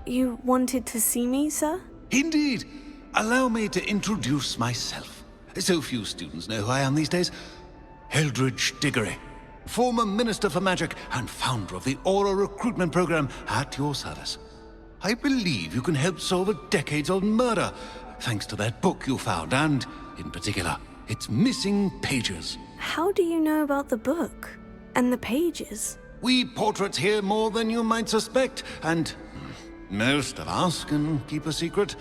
You wanted to see me, sir? Indeed. Allow me to introduce myself. So few students know who I am these days. Eldridge Diggory, former Minister for Magic and founder of the Aura recruitment program at your service. I believe you can help solve a decades-old murder, thanks to that book you found, and, in particular, its missing pages. How do you know about the book? And the pages? We portraits hear more than you might suspect, and most of us can keep a secret.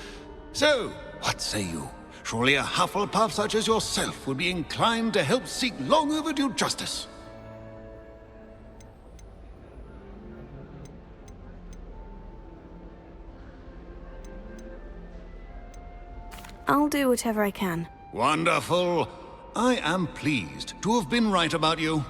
So, what say you? Surely a Hufflepuff such as yourself would be inclined to help seek long overdue justice. I'll do whatever I can. Wonderful. I am pleased to have been right about you.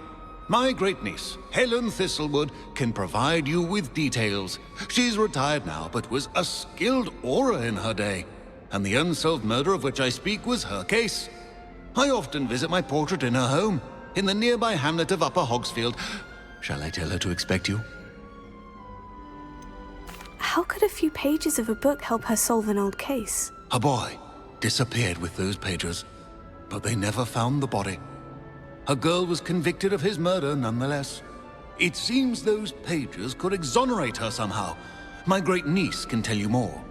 My great-niece, Helen Thistlewood, can provide you with details. She's retired now, but was a skilled aura in her day. And the unsolved murder of which I speak was her case. I often visit my portrait in her home, in the nearby hamlet of Upper Hogsfield. Shall I tell her to expect you? How could a few pages of a book help her solve an old case? A boy disappeared with those pages, but they never found the body. A girl was convicted of his murder nonetheless. It seems those pages could exonerate her somehow. My great-niece can tell you more.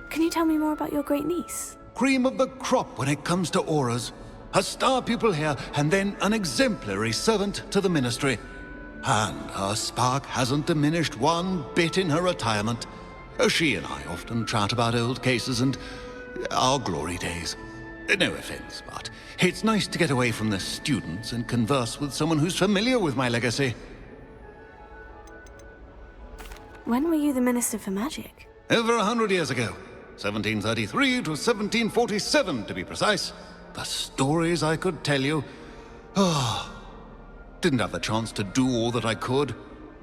Can you tell me more about your great-niece? Cream of the crop when it comes to auras. A star pupil here, and then an exemplary servant to the ministry. And her spark hasn't diminished one bit in her retirement. She and I often chat about old cases and our glory days. No offense, but it's nice to get away from the students and converse with someone who's familiar with my legacy. When were you the Minister for Magic? Over 100 years ago. 1733 to 1747, to be precise. The stories I could tell you. Didn't have the chance to do all that I could.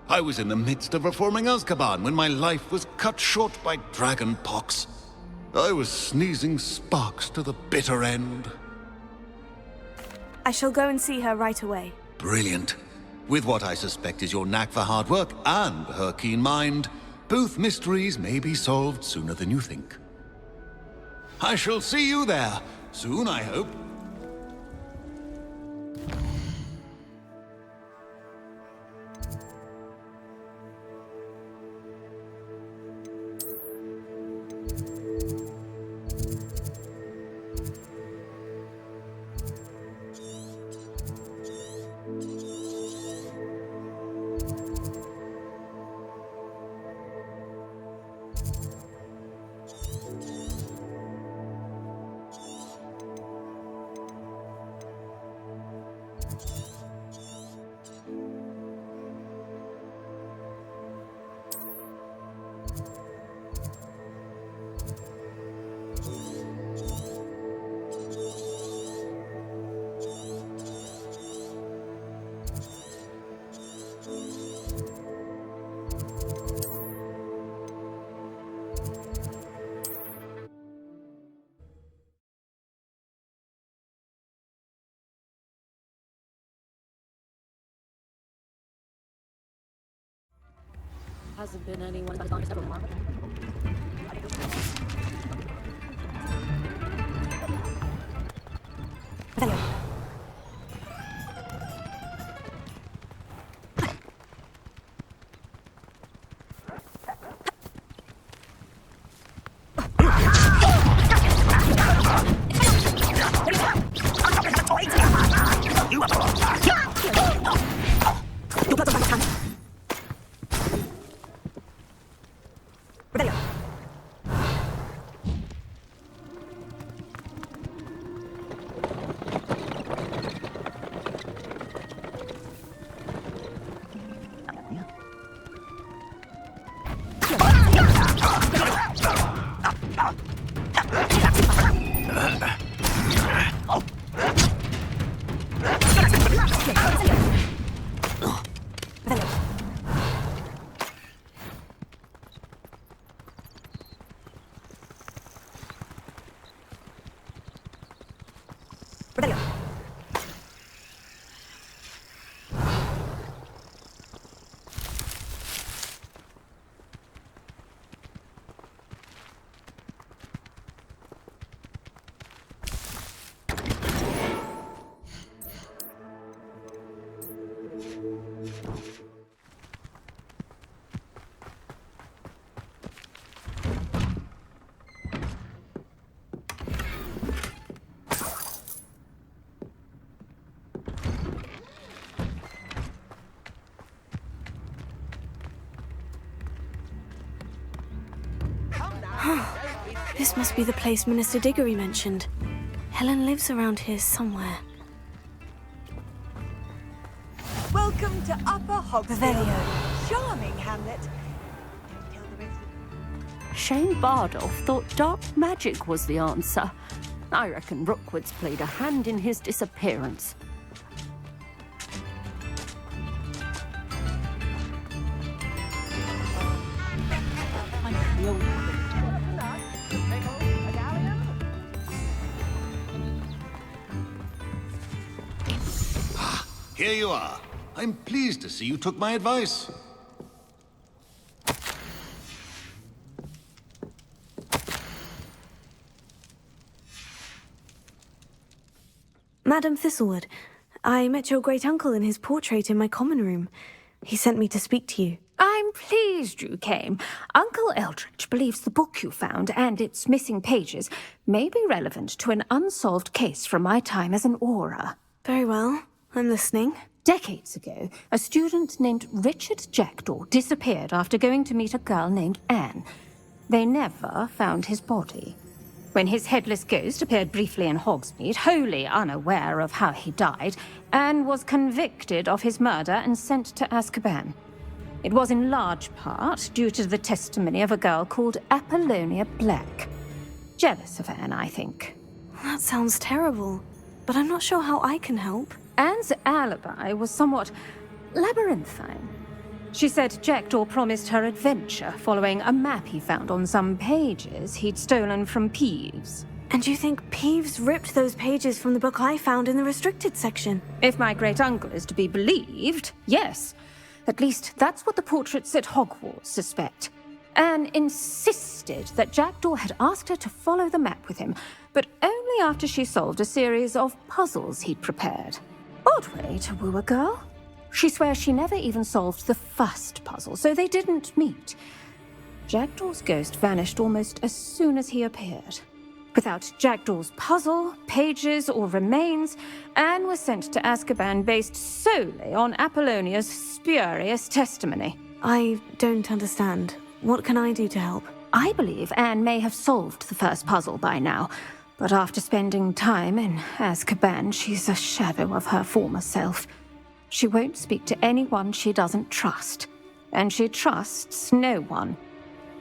I was in the midst of reforming Azkaban when my life was cut short by dragon pox. I was sneezing sparks to the bitter end. I shall go and see her right away. Brilliant. With what I suspect is your knack for hard work and her keen mind, both mysteries may be solved sooner than you think. I shall see you there, soon I hope. Hasn't been anyone as long as ever marked. This must be the place Minister Diggory mentioned. Helen lives around here somewhere. Welcome to Upper Hogwarts. Revelio. Charming hamlet. Don't tell the rest of Shane Bardolph thought dark magic was the answer. I reckon Rookwood's played a hand in his disappearance. Here you are. I'm pleased to see you took my advice. Madam Thistlewood, I met your great-uncle in his portrait in my common room. He sent me to speak to you. I'm pleased you came. Uncle Eldridge believes the book you found and its missing pages may be relevant to an unsolved case from my time as an aura. Very well. I'm listening. Decades ago, a student named Richard Jackdaw disappeared after going to meet a girl named Anne. They never found his body. When his headless ghost appeared briefly in Hogsmeade, wholly unaware of how he died, Anne was convicted of his murder and sent to Azkaban. It was in large part due to the testimony of a girl called Apollonia Black. Jealous of Anne, I think. That sounds terrible, but I'm not sure how I can help. Anne's alibi was somewhat labyrinthine. She said Jackdaw promised her adventure following a map he found on some pages he'd stolen from Peeves. And you think Peeves ripped those pages from the book I found in the restricted section? If my great-uncle is to be believed, yes. At least that's what the portraits at Hogwarts suspect. Anne insisted that Jackdaw had asked her to follow the map with him, but only after she solved a series of puzzles he'd prepared. Odd way to woo a girl. She swears she never even solved the first puzzle, so they didn't meet. Jackdaw's ghost vanished almost as soon as he appeared. Without Jackdaw's puzzle, pages, or remains, Anne was sent to Azkaban based solely on Apollonia's spurious testimony. I don't understand. What can I do to help? I believe Anne may have solved the first puzzle by now, but after spending time in Azkaban, she's a shadow of her former self. She won't speak to anyone she doesn't trust, and she trusts no one.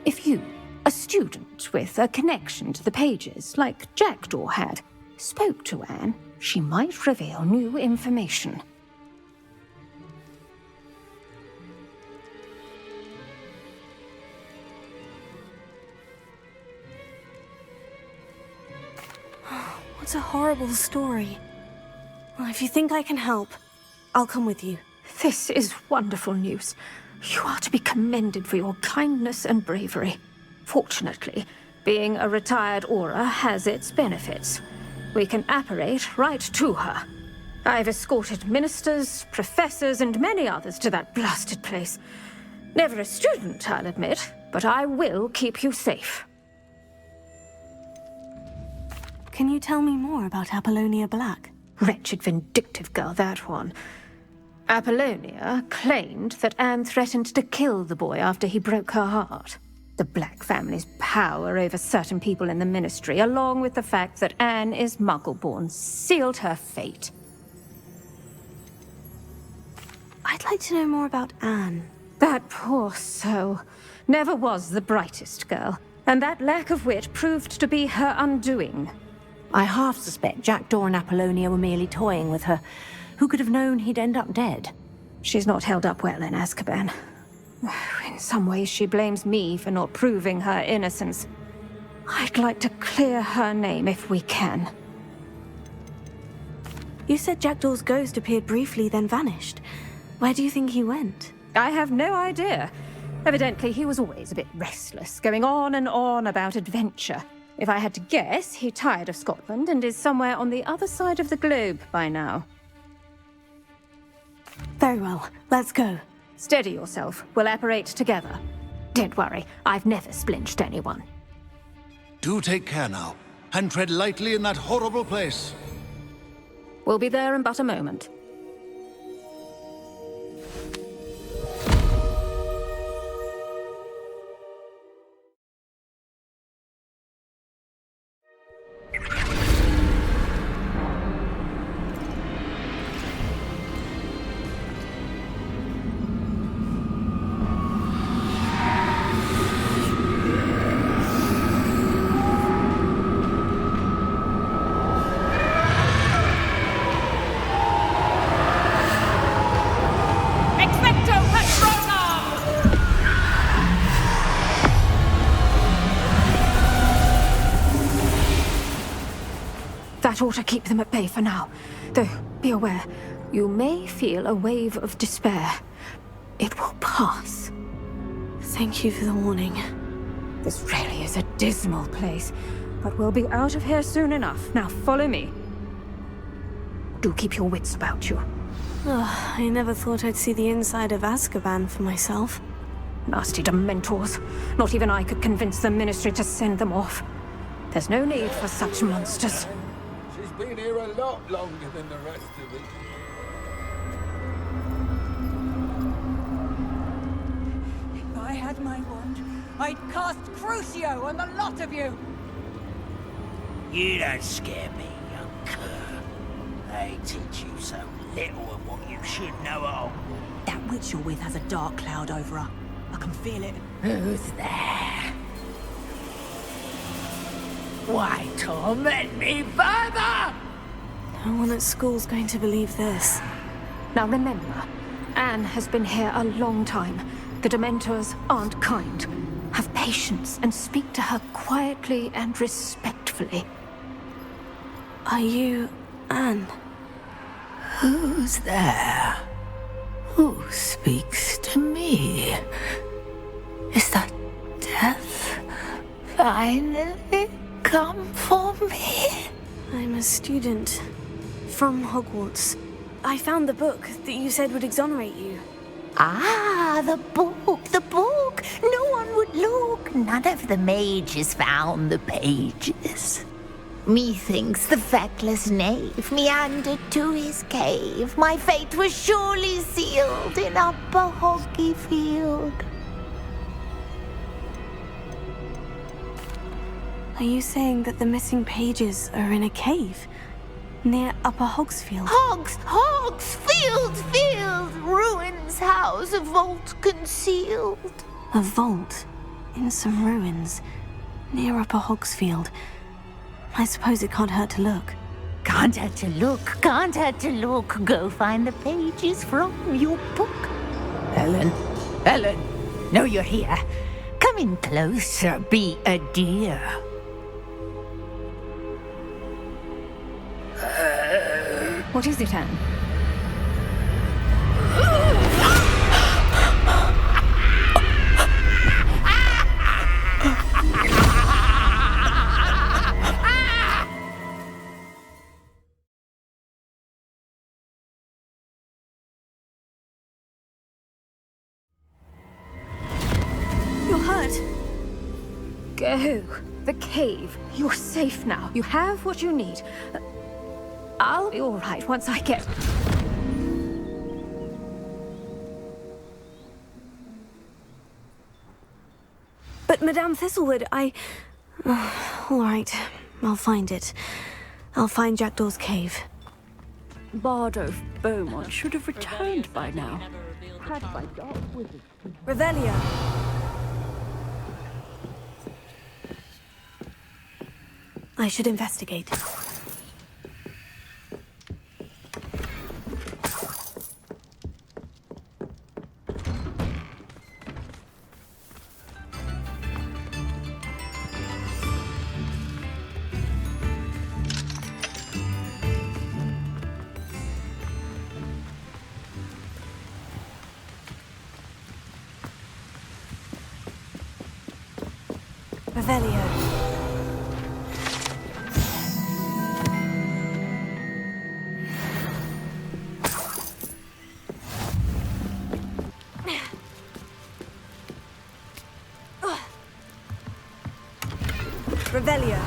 If you, a student with a connection to the pages, like Jackdaw had, spoke to Anne, she might reveal new information. What a horrible story. Well, if you think I can help, I'll come with you. This is wonderful news. You are to be commended for your kindness and bravery. Fortunately, being a retired aura has its benefits. We can apparate right to her. I've escorted ministers, professors, and many others to that blasted place. Never a student, I'll admit, but I will keep you safe. Can you tell me more about Apollonia Black? Wretched, vindictive girl, that one. Apollonia claimed that Anne threatened to kill the boy after he broke her heart. The Black family's power over certain people in the Ministry, along with the fact that Anne is Muggle-born, sealed her fate. I'd like to know more about Anne. That poor soul never was the brightest girl, and that lack of wit proved to be her undoing. I half suspect Jackdaw and Apollonia were merely toying with her. Who could have known he'd end up dead? She's not held up well in Azkaban. In some ways, she blames me for not proving her innocence. I'd like to clear her name if we can. You said Jackdaw's ghost appeared briefly, then vanished. Where do you think he went? I have no idea. Evidently, he was always a bit restless, going on and on about adventure. If I had to guess, he tired of Scotland and is somewhere on the other side of the globe by now. Very well. Let's go. Steady yourself. We'll apparate together. Don't worry, I've never splinched anyone. Do take care now, and tread lightly in that horrible place. We'll be there in but a moment. That ought to keep them at bay for now. Though, be aware, you may feel a wave of despair. It will pass. Thank you for the warning. This really is a dismal place, but we'll be out of here soon enough. Now follow me. Do keep your wits about you. Oh, I never thought I'd see the inside of Azkaban for myself. Nasty Dementors. Not even I could convince the Ministry to send them off. There's no need for such monsters. She's been here a lot longer than the rest of us. If I had my wand, I'd cast Crucio on the lot of you! You don't scare me, young cur. They teach you so little of what you should know at all. That witch you're with has a dark cloud over her. I can feel it. Who's there? Why torment me further? No one at school's going to believe this. Now remember, Anne has been here a long time. The Dementors aren't kind. Have patience and speak to her quietly and respectfully. Are you Anne? Who's there? Who speaks to me? Is that death finally come for me? I'm a student from Hogwarts. I found the book that you said would exonerate you. Ah, the book, the book. No one would look. None of the mages found the pages. Methinks the feckless knave meandered to his cave. My fate was surely sealed in Upper Hoggyfield. Are you saying that the missing pages are in a cave near Upper Hogsfield? Field, ruins house, a vault concealed. A vault in some ruins near Upper Hogsfield. I suppose it can't hurt to look. Can't hurt to look. Go find the pages from your book. Helen, know you're here. Come in closer, be a dear. What is it, Anne? You're hurt. Go. The cave. You're safe now. You have what you need. I'll be all right once I get... But Madame Thistlewood, all right, I'll find it. I'll find Jackdaw's cave. Bardo Beaumont should have returned by now. Had by dark wizards. Revelio. I should investigate. Revelio. Revelio.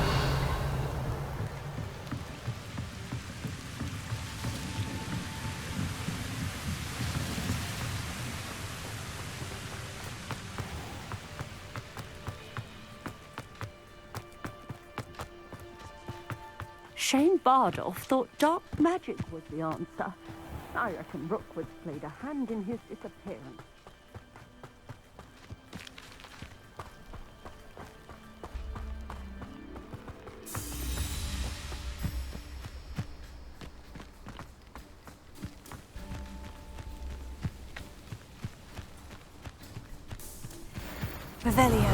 Shane Bardolph thought dark magic was the answer. I reckon Rookwood's played a hand in his disappearance. Revelio.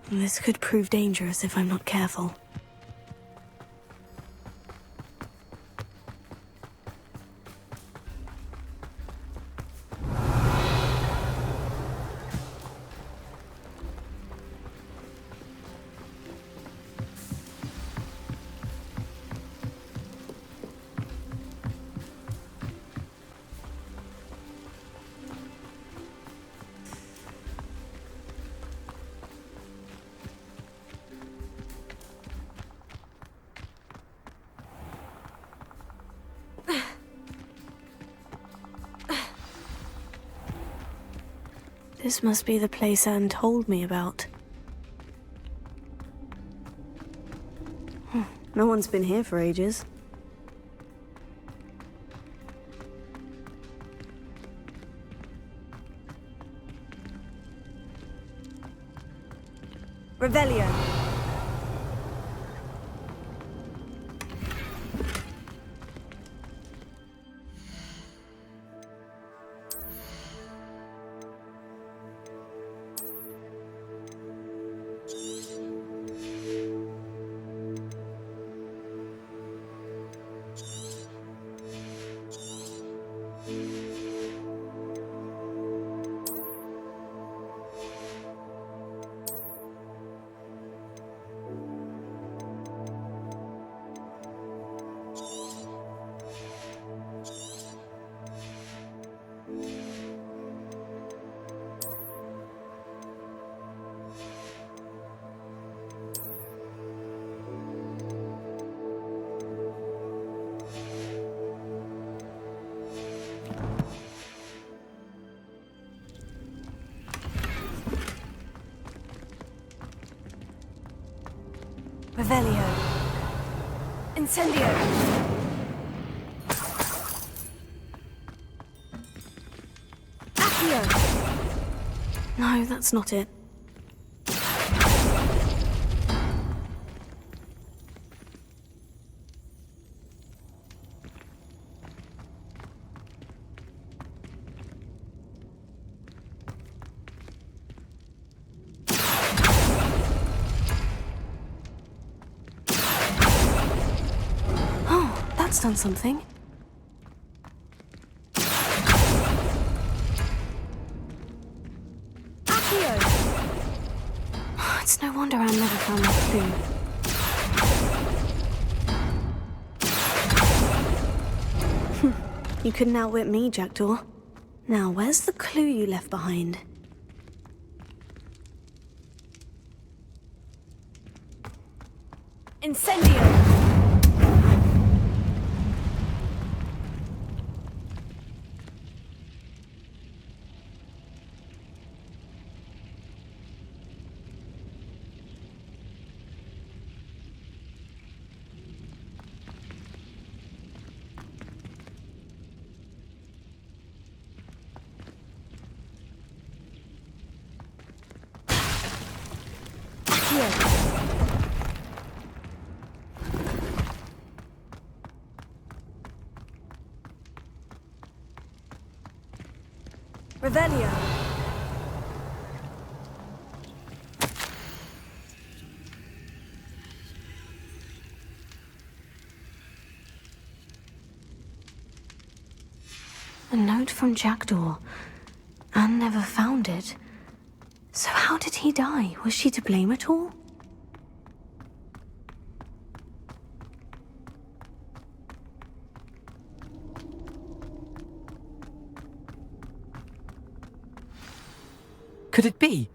This could prove dangerous if I'm not careful. This must be the place Anne told me about. No one's been here for ages. Revelio. Revelio. Incendio. Accio. No, that's not it. That's done something. Accio! It's no wonder Anne never found that clue. You couldn't outwit me, Jackdaw. Now, where's the clue you left behind? Incendio! Revelio. A note from Jackdaw. Anne never found it. So how did he die? Was she to blame at all? Could it be?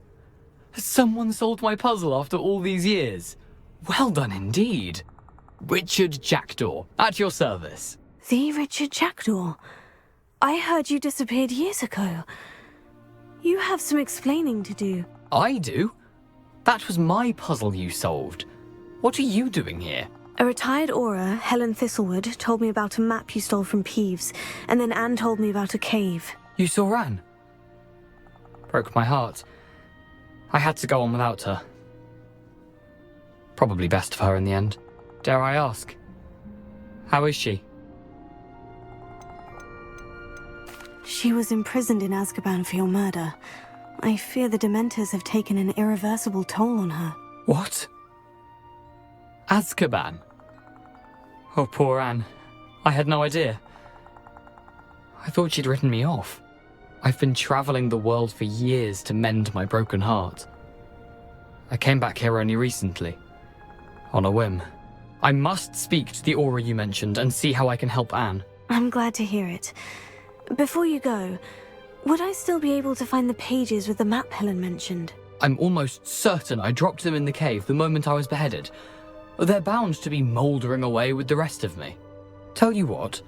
Has someone solved my puzzle after all these years? Well done indeed. Richard Jackdaw, at your service. The Richard Jackdaw? I heard you disappeared years ago. You have some explaining to do. I do? That was my puzzle you solved. What are you doing here? A retired aura, Helen Thistlewood, told me about a map you stole from Peeves, and then Anne told me about a cave. You saw Anne? Broke my heart. I had to go on without her. Probably best for her in the end. Dare I ask? How is she? She was imprisoned in Azkaban for your murder. I fear the Dementors have taken an irreversible toll on her. What? Azkaban? Oh, poor Anne. I had no idea. I thought she'd written me off. I've been travelling the world for years to mend my broken heart. I came back here only recently. On a whim. I must speak to the aura you mentioned and see how I can help Anne. I'm glad to hear it. Before you go, would I still be able to find the pages with the map Helen mentioned? I'm almost certain I dropped them in the cave the moment I was beheaded. They're bound to be mouldering away with the rest of me. Tell you what,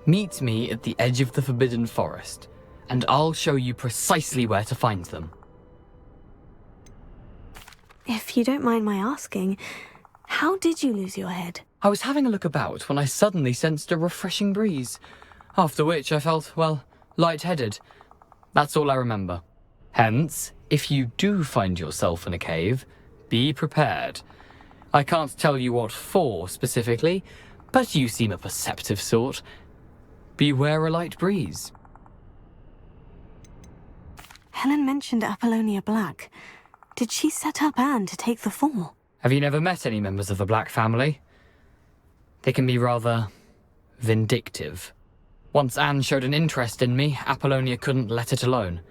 meet me at the edge of the Forbidden Forest, and I'll show you precisely where to find them. If you don't mind my asking, how did you lose your head? I was having a look about when I suddenly sensed a refreshing breeze, after which I felt, well, lightheaded. That's all I remember. Hence, if you do find yourself in a cave, be prepared. I can't tell you what for specifically, but you seem a perceptive sort. Beware a light breeze. Helen mentioned Apollonia Black. Did she set up Anne to take the fall? Have you never met any members of the Black family? They can be rather vindictive. Once Anne showed an interest in me, Apollonia couldn't let it alone.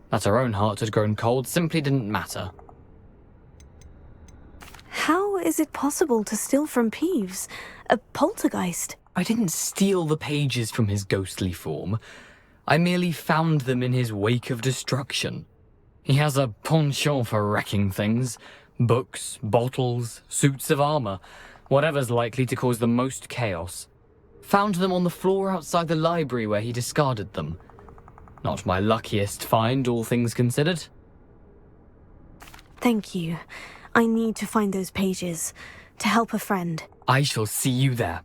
That her own heart had grown cold simply didn't matter. How is it possible to steal from Peeves? A poltergeist? I didn't steal the pages from his ghostly form. I merely found them in his wake of destruction. He has a penchant for wrecking things. Books, bottles, suits of armor, whatever's likely to cause the most chaos. Found them on the floor outside the library where he discarded them. Not my luckiest find, all things considered. Thank you. I need to find those pages to help a friend. I shall see you there.